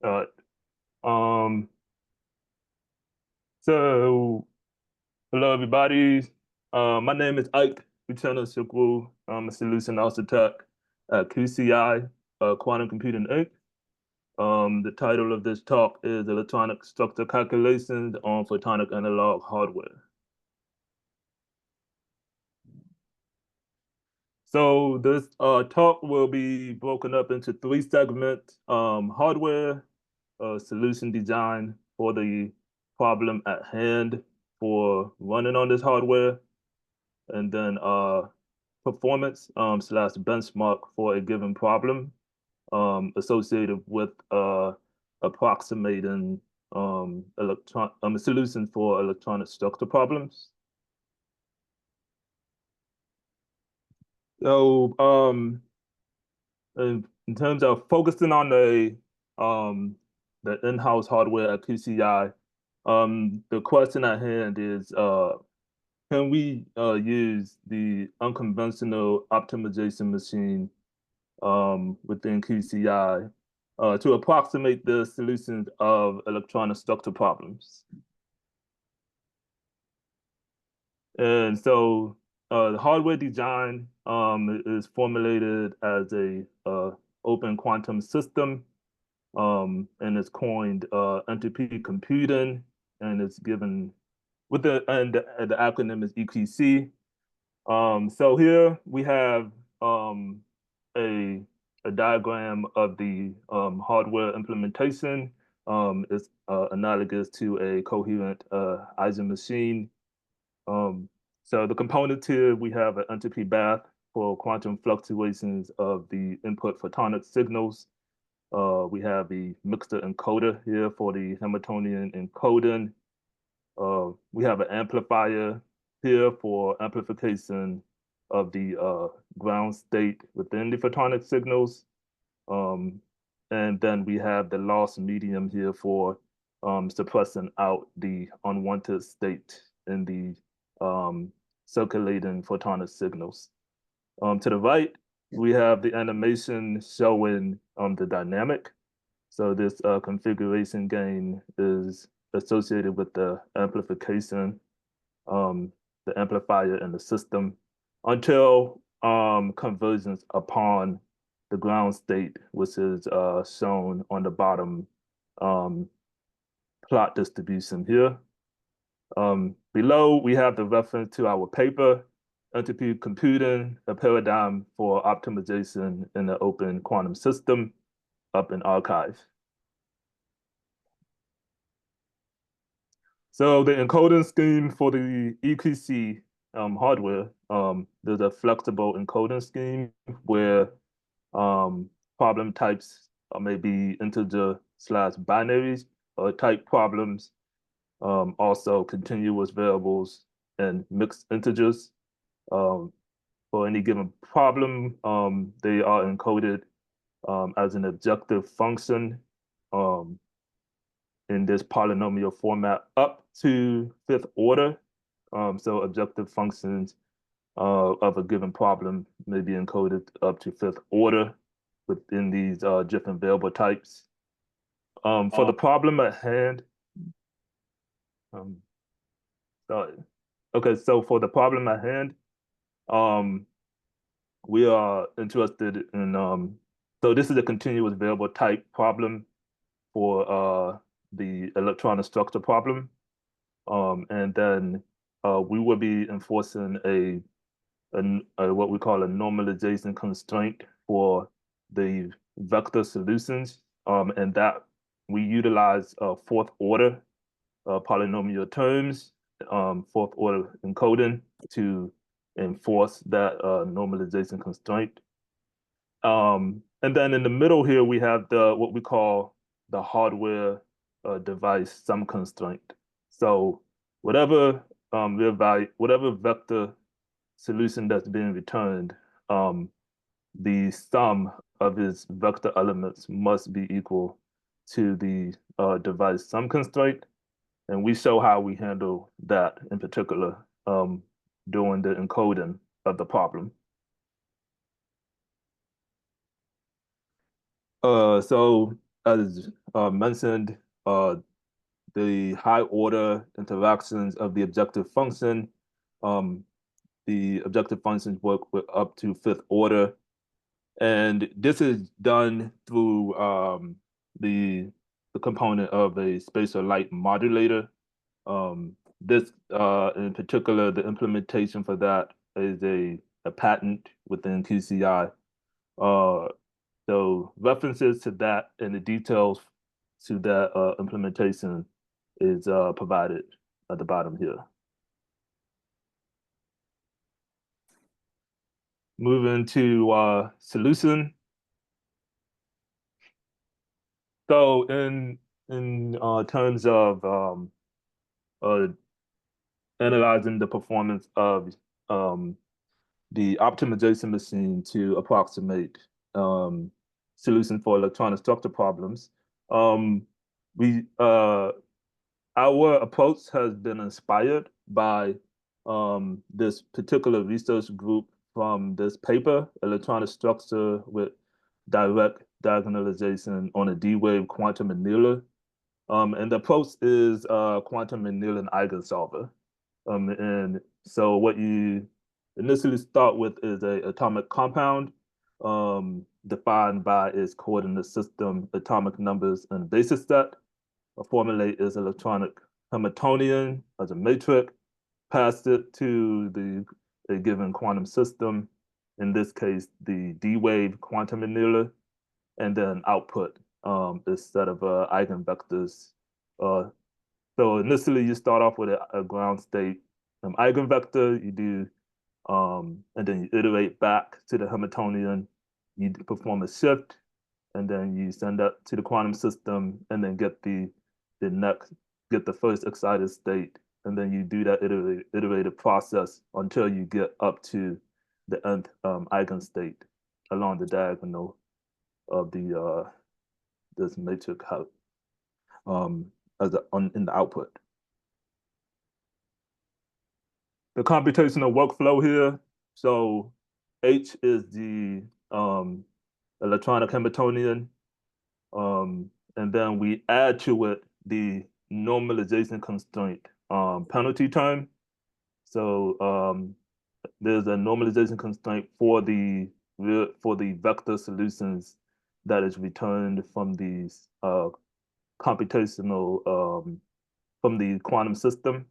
Uh, um, so hello everybody. My name is Ike Uchenna Chukwu. I'm a solution architect at QCI, Quantum Computing Inc. The title of this talk is Electronic Structure Calculations on Photonic Analog Hardware. So this talk will be broken up into three segments: hardware, solution design for the problem at hand for running on this hardware, and then performance slash benchmark for a given problem associated with approximating solutions for electronic structure problems. So in terms of focusing on the in-house hardware at PCI, the question at hand is can we use the unconventional optimization machine within QCI to approximate the solutions of electronic structure problems? And so the hardware design is formulated as a open quantum system, and it's coined entropy computing, and it's given with the acronym is EQC. So here we have a diagram of the hardware implementation. It's analogous to a coherent Eisen machine. Um, so the components here, we have an entropy bath for quantum fluctuations of the input photonic signals. We have the mixer encoder here for the Hamiltonian encoding. We have an amplifier here for amplification of the ground state within the photonic signals. Um, and then we have the loss medium here for suppressing out the unwanted state in the circulating photonic signals. To the right, we have the animation showing the dynamic. So this configuration gain is associated with the amplification, the amplifier in the system until convergence upon the ground state, which is shown on the bottom um, plot distribution here. Below, we have the reference to our paper, Entropy Computing, a paradigm for optimization in the open quantum system, up in archive. So the encoding scheme for the EQC hardware, there's a flexible encoding scheme where problem types may be integer slash binaries type problems, also continuous variables and mixed integers. Um, for any given problem, they are encoded as an objective function um, in this polynomial format up to fifth order. So objective functions of a given problem may be encoded up to fifth order within these different variable types. For the problem at hand, um, sorry. Okay, so for the problem at hand, um, we are interested in, so this is a continuous variable type problem for the electronic structure problem. And then we will be enforcing a what we call a normalization constraint for the vector solutions, and that we utilize fourth order polynomial terms, fourth order encoding to enforce that normalization constraint. And then in the middle here, we have the what we call the hardware device sum constraint. So whatever whatever vector solution that's being returned, the sum of its vector elements must be equal to the device sum constraint. And we show how we handle that in particular during the encoding of the problem. So as mentioned, the high order interactions of the objective function. The objective functions work with up to fifth order. And this is done through the component of a spacer light modulator. This in particular, the implementation for that is a patent within QCI. Uh, so references to that and the details to that implementation is provided at the bottom here. Moving to solution. So in terms of uh, analyzing the performance of the optimization machine to approximate solutions for electronic structure problems, we our approach has been inspired by this particular research group from this paper, Electronic Structure with Direct Diagonalization on a D-Wave Quantum Annealer. And the approach is quantum annealing eigensolver. And so what you initially start with is a atomic compound defined by its coordinate system, atomic numbers, and basis set. A formulate is electronic Hamiltonian as a matrix, pass it to a given quantum system, in this case, the D-wave quantum annealer, and then output a set of eigenvectors. So initially, you start off with a ground state eigenvector, you do, and then you iterate back to the Hamiltonian, you perform a shift, and then you send that to the quantum system, and then get the next, get the first excited state, and then you do that iterative process until you get up to the nth eigenstate along the diagonal of the this matrix as in the output. The computational workflow here. So H is the electronic Hamiltonian, and then we add to it the normalization constraint penalty term. So there's a normalization constraint for the vector solutions that is returned from these computational from the quantum system.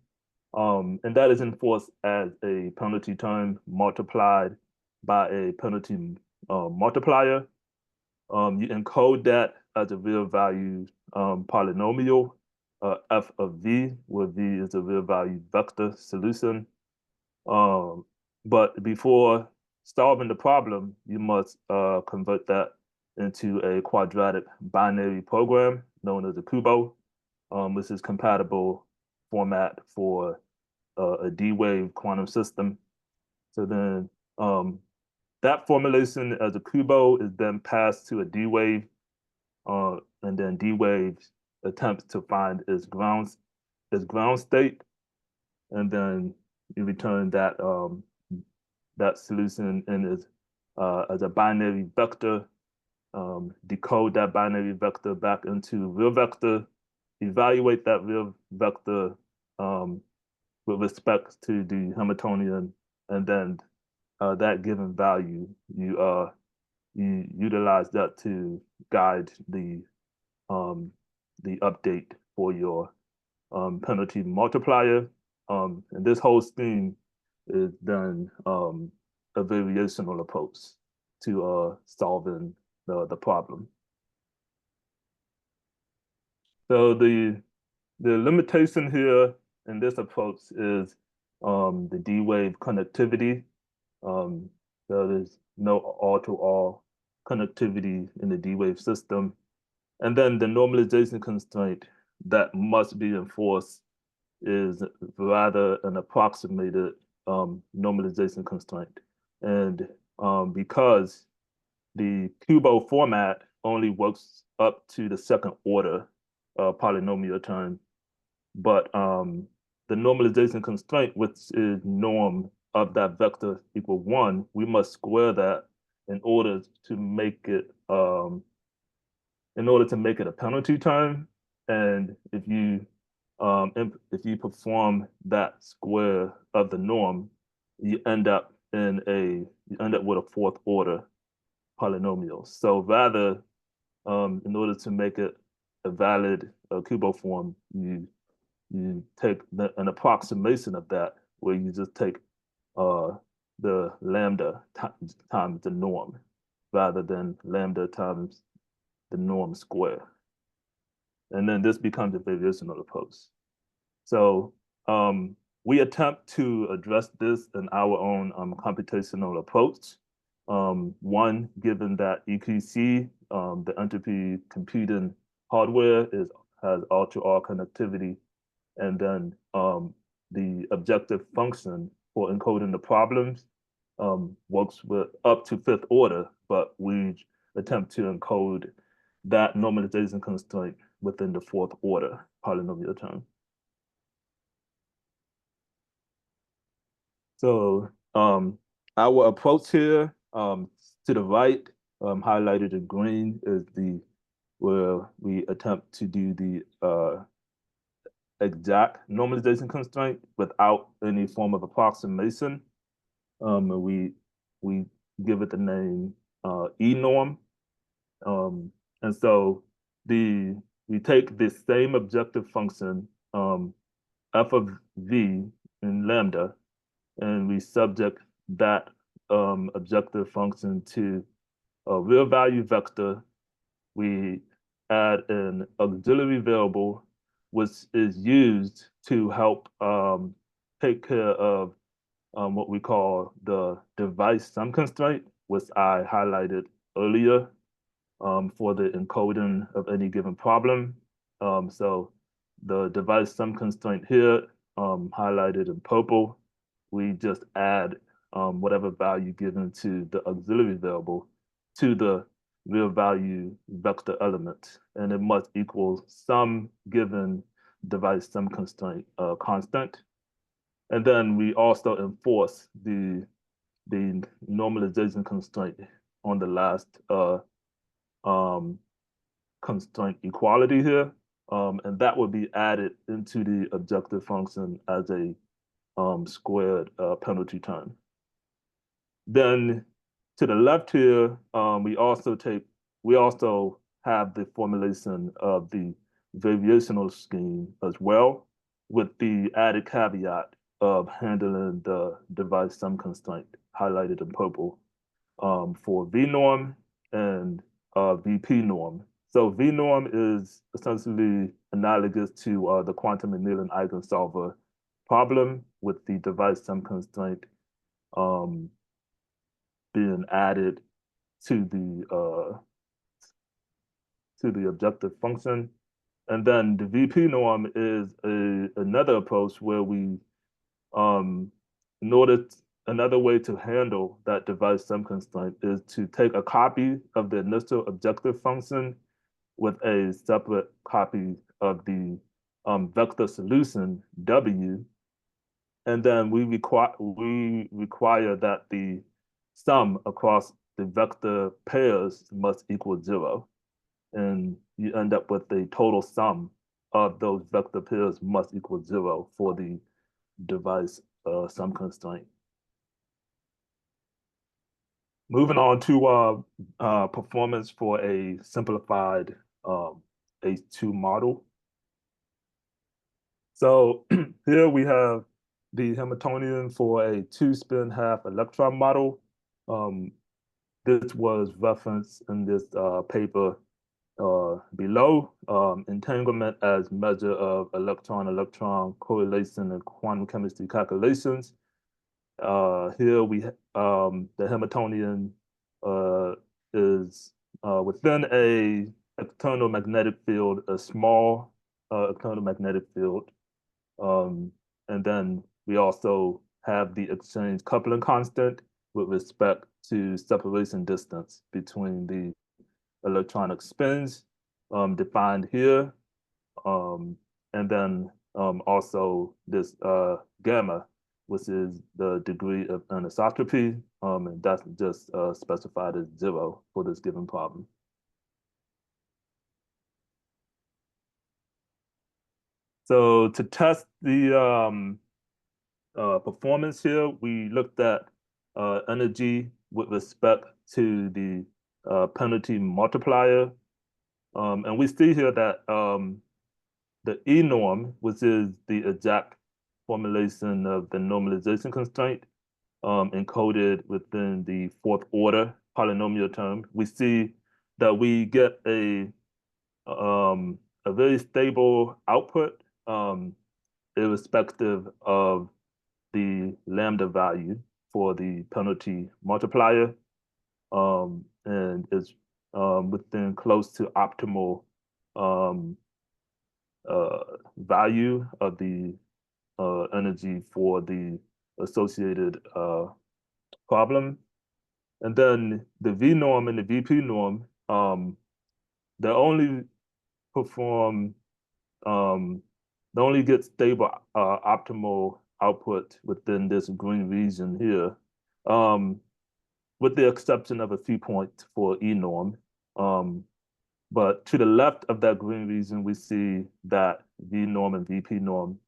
And that is enforced as a penalty term multiplied by a penalty multiplier. You encode that as a real value polynomial, f of v, where v is a real value vector solution. But before solving the problem, you must convert that into a quadratic binary program known as a kubo, which is compatible format for a D-wave quantum system. So then that formulation as a kubo is then passed to a D-wave, and then D-wave attempts to find its ground state, and then you return that that solution in as a binary vector, decode that binary vector back into real vector, evaluate that real vector with respect to the Hamiltonian, and then that given value, you utilize that to guide the update for your penalty multiplier. And this whole scheme is then a variational approach to solving the problem. So the limitation here in this approach is the D-wave connectivity. So there's no all-to-all connectivity in the D-wave system. And then the normalization constraint that must be enforced is rather an approximated normalization constraint. And because the Kubo format only works up to the second order polynomial term, but the normalization constraint, which is norm of that vector equal 1, we must square that in order to make it in order to make it a penalty term. And if you perform that square of the norm, you end up with a fourth order polynomial. So rather, in order to make it a valid cubo form, you take an approximation of that, where you just take the lambda times the norm, rather than lambda times the norm square. And then this becomes a variational approach. So we attempt to address this in our own computational approach. One, given that EQC, the entropy computing hardware, has all-to-all connectivity, and then the objective function for encoding the problems works with up to fifth order, but we attempt to encode that normalization constraint within the fourth order polynomial term. So our approach here, to the right, highlighted in green, is where we attempt to do the exact normalization constraint without any form of approximation. We give it the name E norm. And so we take this same objective function, f of v in lambda, and we subject that objective function to a real value vector. We add an auxiliary variable, which is used to help take care of what we call the device sum constraint, which I highlighted earlier, for the encoding of any given problem. So the device sum constraint here, highlighted in purple, we just add whatever value given to the auxiliary variable to the real value vector element, and it must equal some given device sum constraint constant. And then we also enforce the normalization constraint on the last constraint equality here, and that would be added into the objective function as a squared penalty term. Then to the left here, we also have the formulation of the variational scheme as well, with the added caveat of handling the device sum constraint highlighted in purple for V norm and VP norm. So V norm is essentially analogous to the quantum annealing eigensolver problem, with the device sum constraint being added to the objective function. And then the VP norm is another approach where we, another way to handle that device sum constraint is to take a copy of the initial objective function with a separate copy of the vector solution W, and then we require that the sum across the vector pairs must equal 0, and you end up with the total sum of those vector pairs must equal 0 for the device sum constraint. Moving on to performance for a simplified H2 model. So here we have the Hamiltonian for a 2-spin half electron model. This was referenced in this paper below, entanglement as measure of electron-electron correlation and quantum chemistry calculations. Here the Hamiltonian is within a external magnetic field, a small external magnetic field. And then we also have the exchange coupling constant with respect to separation distance between the electronic spins, defined here. And then also this gamma, which is the degree of anisotropy, and that's just specified as 0 for this given problem. So to test the performance here, we looked at energy with respect to the penalty multiplier. And we see here that the E norm, which is the exact formulation of the normalization constraint, encoded within the fourth order polynomial term, we see that we get a very stable output, irrespective of the lambda value for the penalty multiplier, and is within close to optimal um, value of the energy for the associated problem. And then the V norm and the VP norm, they only perform, um, they only get stable optimal output within this green region here, with the exception of a few points for E norm. But to the left of that green region, we see that V norm and VP norm,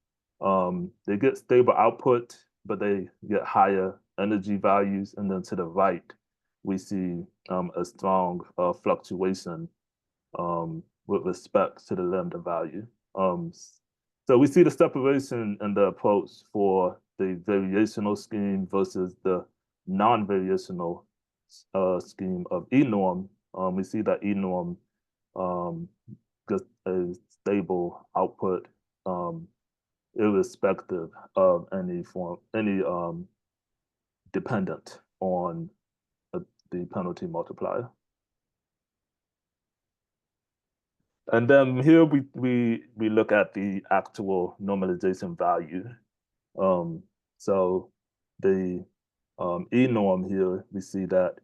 they get stable output, but they get higher energy values. And then to the right, we see a strong fluctuation with respect to the lambda value. So we see the separation in the approach for the variational scheme versus the non-variational scheme of E norm. We see that E norm gets a stable output, irrespective of any dependent on the penalty multiplier. And then here we look at the actual normalization value. So the E norm here, we see that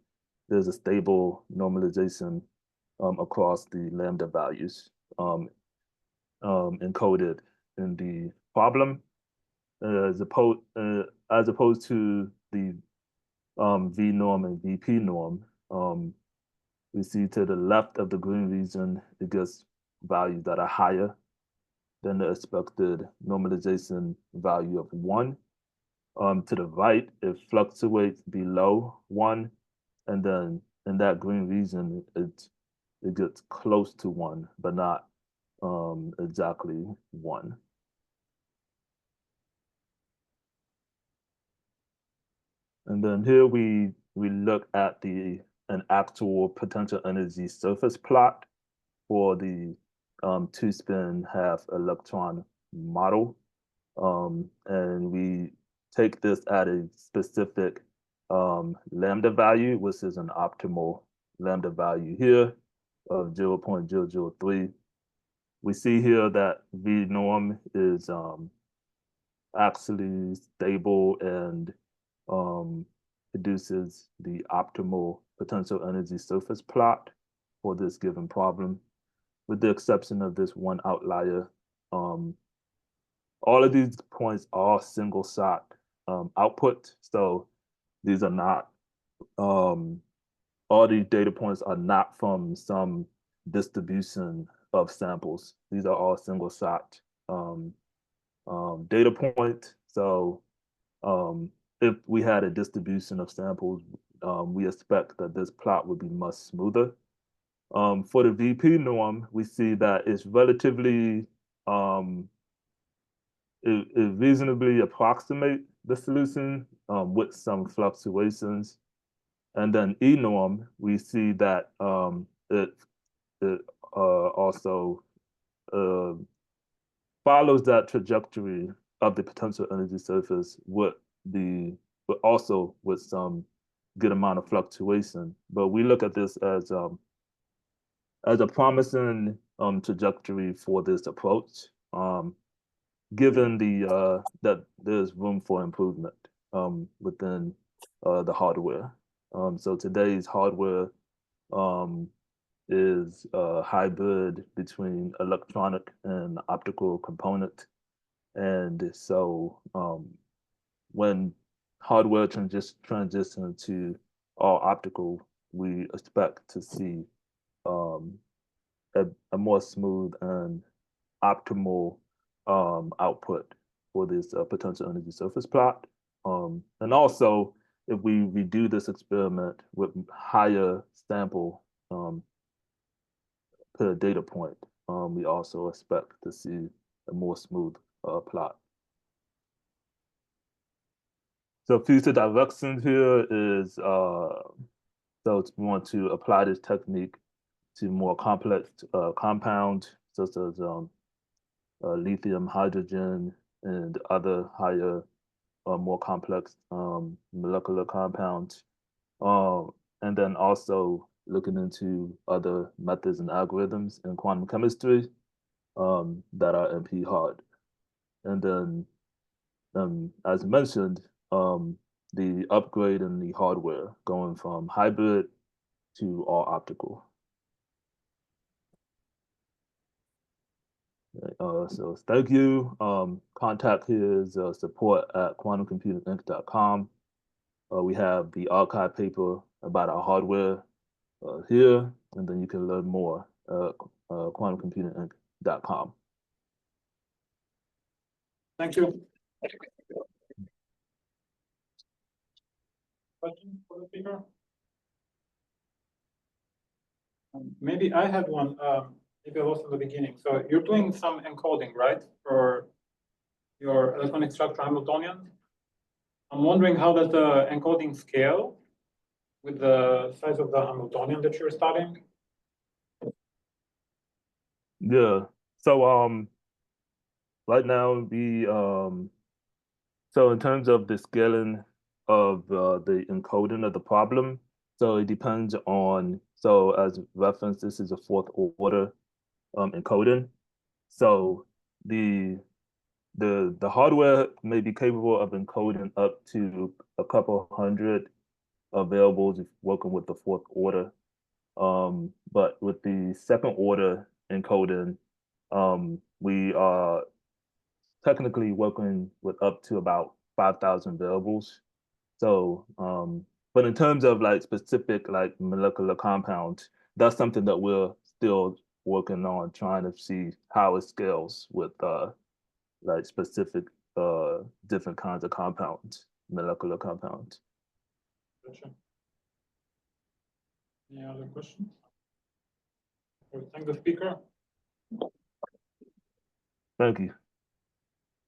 there's a stable normalization across the lambda values encoded in the problem, as opposed to the V norm and VP norm. We see to the left of the green region, it gets values that are higher than the expected normalization value of 1. To the right, it fluctuates below 1. And then in that green region, it gets close to 1, but not exactly 1. And then here we look at an actual potential energy surface plot for the two-spin half electron model. And we take this at a specific lambda value, which is an optimal lambda value here of 0.003. We see here that V norm is actually stable and produces the optimal potential energy surface plot for this given problem, with the exception of this one outlier. All of these points are single shot output. So these are not, all these data points are not from some distribution of samples. These are all single shot data points. So if we had a distribution of samples, we expect that this plot would be much smoother. For the VP norm, we see that it's relatively, it reasonably approximate the solution with some fluctuations. And then E norm, we see that it also follows that trajectory of the potential energy surface but also with some good amount of fluctuation. But we look at this as a promising trajectory for this approach, given that there's room for improvement within the hardware. So today's hardware is a hybrid between electronic and optical component. And so when hardware transitions to all optical, we expect to see a more smooth and optimal output for this potential energy surface plot. And also, if we redo this experiment with higher sample per data point, we also expect to see a more smooth plot. So future directions here is, so we want to apply this technique to more complex compounds, such as lithium, hydrogen, and other higher, more complex molecular compounds. And then also looking into other methods and algorithms in quantum chemistry that are NP hard. And then, as mentioned, the upgrade in the hardware going from hybrid to all optical. So thank you. Contact here is support at quantumcomputinginc.com. We have the archive paper about our hardware here, and then you can learn more at quantumcomputinginc.com. Thank you. Question for the speaker? Maybe I had one. Maybe I lost in the beginning. So you're doing some encoding, right, for your electronic structure Hamiltonian? I'm wondering, how does the encoding scale with the size of the Hamiltonian that you're studying? Yeah. So right now so in terms of the scaling of the encoding of the problem, so it depends on, so as reference, this is a fourth order encoding. So the hardware may be capable of encoding up to a couple hundred variables if working with the fourth order. But with the second order encoding, we are technically working with up to about 5,000 variables. So, but in terms of like specific like molecular compounds, that's something that we're still working on, trying to see how it scales with like specific different kinds of compounds, molecular compounds. Gotcha. Any other questions? Thank the speaker. Thank you.